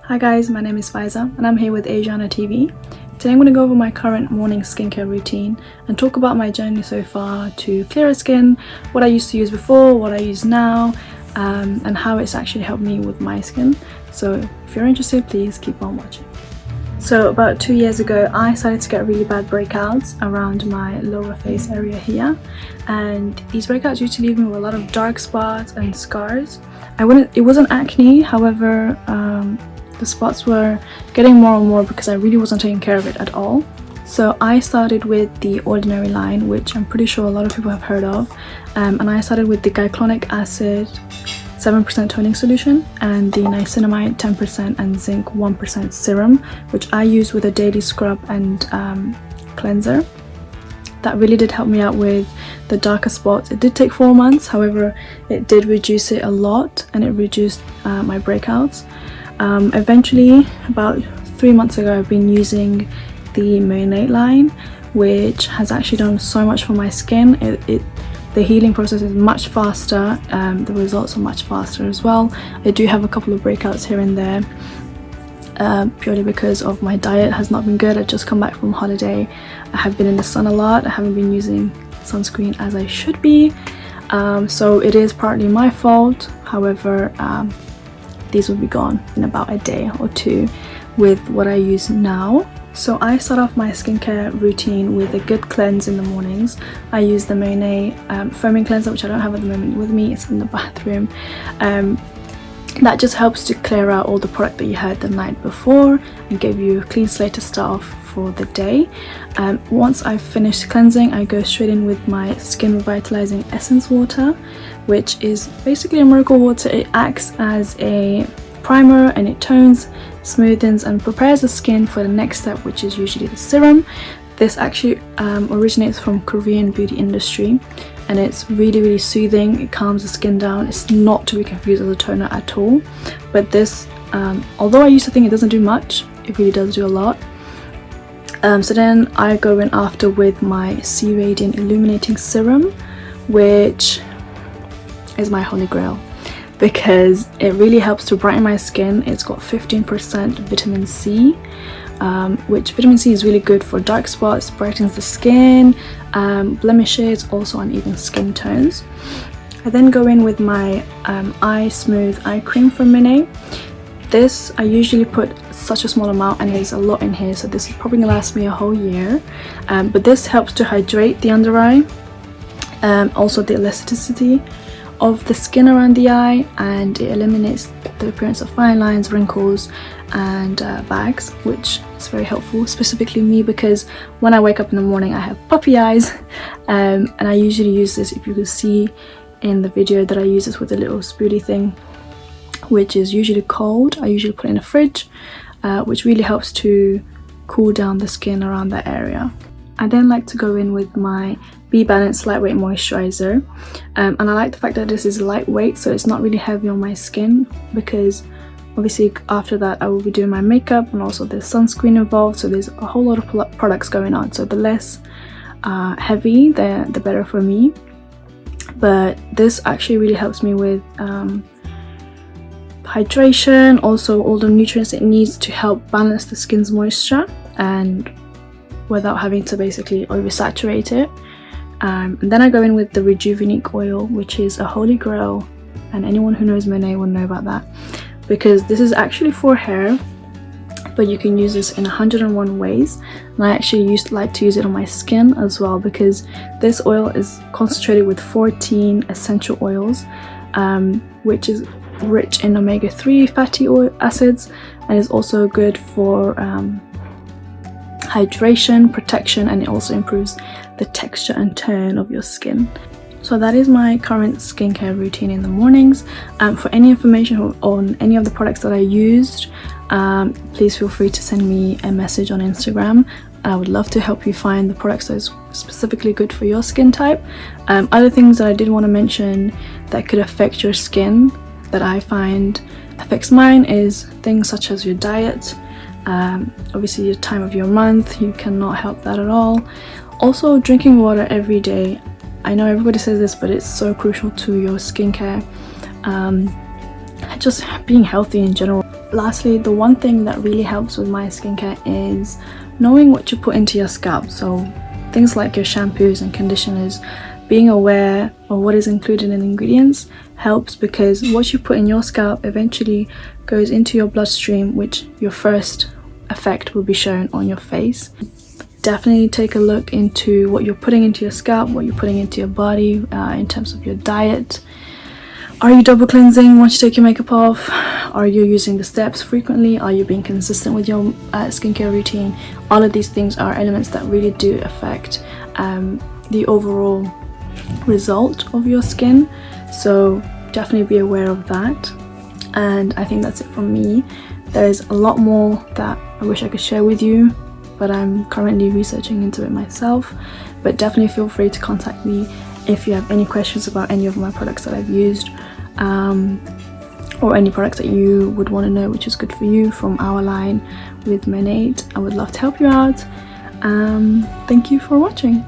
Hi guys, my name is Faeiza and I'm here with ASIANA TV. Today I'm going to go over my current morning skincare routine and talk about my journey so far to clearer skin, what I used to use before, what I use now, and how it's actually helped me with my skin. So if you're interested, please keep on watching. So about 2 years ago, I started to get really bad breakouts around my lower face area here, and these breakouts used to leave me with a lot of dark spots and scars. It wasn't acne, however, the spots were getting more and more because I really wasn't taking care of it at all. So I started with the Ordinary line, which I'm pretty sure a lot of people have heard of, and I started with the Glycolic acid 7% toning solution and the Niacinamide 10% and Zinc 1% serum, which I use with a daily scrub and cleanser. That really did help me out with the darker spots. It did take 4 months, however it did reduce it a lot and it reduced my breakouts. Eventually, about 3 months ago, I've been using the Monat line, which has actually done so much for my skin. The healing process is much faster, the results are much faster as well. I do have a couple of breakouts here and there, purely because of my diet has not been good. I've just come back from holiday. I have been in the sun a lot. I haven't been using sunscreen as I should be, so it is partly my fault. However, these will be gone in about a day or two with what I use now. So I start off my skincare routine with a good cleanse in the mornings. I use the Monat foaming cleanser, which I don't have at the moment with me. It's in the bathroom. That just helps to clear out all the product that you had the night before and give you a clean slate to start off for the day. Once I've finished cleansing, I go straight in with my skin revitalizing essence water, which is basically a miracle water. It acts as a primer and it tones, smoothens and prepares the skin for the next step, which is usually the serum. This actually originates from Korean beauty industry, and it's really soothing. It calms the skin down. It's not to be confused with a toner at all, but this, although I used to think it doesn't do much, it really does do a lot. So then I go in after with my C Radiant Illuminating Serum, which is my holy grail because it really helps to brighten my skin. It's got 15% vitamin C, which vitamin C is really good for dark spots, brightens the skin, blemishes, also uneven skin tones. I then go in with my Eye Smooth Eye Cream from Monat. This I usually put such a small amount and there's a lot in here, so this is probably gonna last me a whole year, but this helps to hydrate the under eye, also the elasticity of the skin around the eye, and it eliminates the appearance of fine lines, wrinkles and bags, which is very helpful, specifically me because when I wake up in the morning I have puppy eyes, and I usually use this, if you can see in the video, that I use this with a little spoolie thing, which is usually cold. I usually put it in the fridge, which really helps to cool down the skin around that area. I then like to go in with my Be Balanced Lightweight Moisturiser, and I like the fact that this is lightweight, so it's not really heavy on my skin, because obviously after that I will be doing my makeup and also there's sunscreen involved, so there's a whole lot of products going on, so the less heavy the better for me. But this actually really helps me with hydration, also all the nutrients it needs to help balance the skin's moisture and without having to basically oversaturate it. And then I go in with the Rejuveniqe Oil, which is a holy grail, and anyone who knows Monat will know about that, because this is actually for hair, but you can use this in 101 ways, and I actually like to use it on my skin as well, because this oil is concentrated with 14 essential oils, which is rich in omega-3 fatty acids, and is also good for hydration, protection, and it also improves the texture and tone of your skin. So that is my current skincare routine in the mornings. For any information on any of the products that I used, please feel free to send me a message on Instagram. I would love to help you find the products that is specifically good for your skin type. Other things that I did want to mention that could affect your skin that I find affects mine is things such as your diet, obviously your time of your month, you cannot help that at all. Also drinking water every day. I know everybody says this, but it's so crucial to your skincare, just being healthy in general. lastly, the one thing that really helps with my skincare is knowing what you put into your scalp. So things like your shampoos and conditioners, being aware of what is included in ingredients helps, because what you put in your scalp eventually goes into your bloodstream, which your first effect will be shown on your face. Definitely take a look into what you're putting into your scalp, what you're putting into your body in terms of your diet. Are you double cleansing once you take your makeup off? Are you using the steps frequently? Are you being consistent with your skincare routine? All of these things are elements that really do affect the overall result of your skin, so definitely be aware of that. And I think that's it from me. There's a lot more that I wish I could share with you, but I'm currently researching into it myself. But definitely feel free to contact me if you have any questions about any of my products that I've used, or any products that you would want to know which is good for you from our line with Monat. I would love to help you out. Thank you for watching.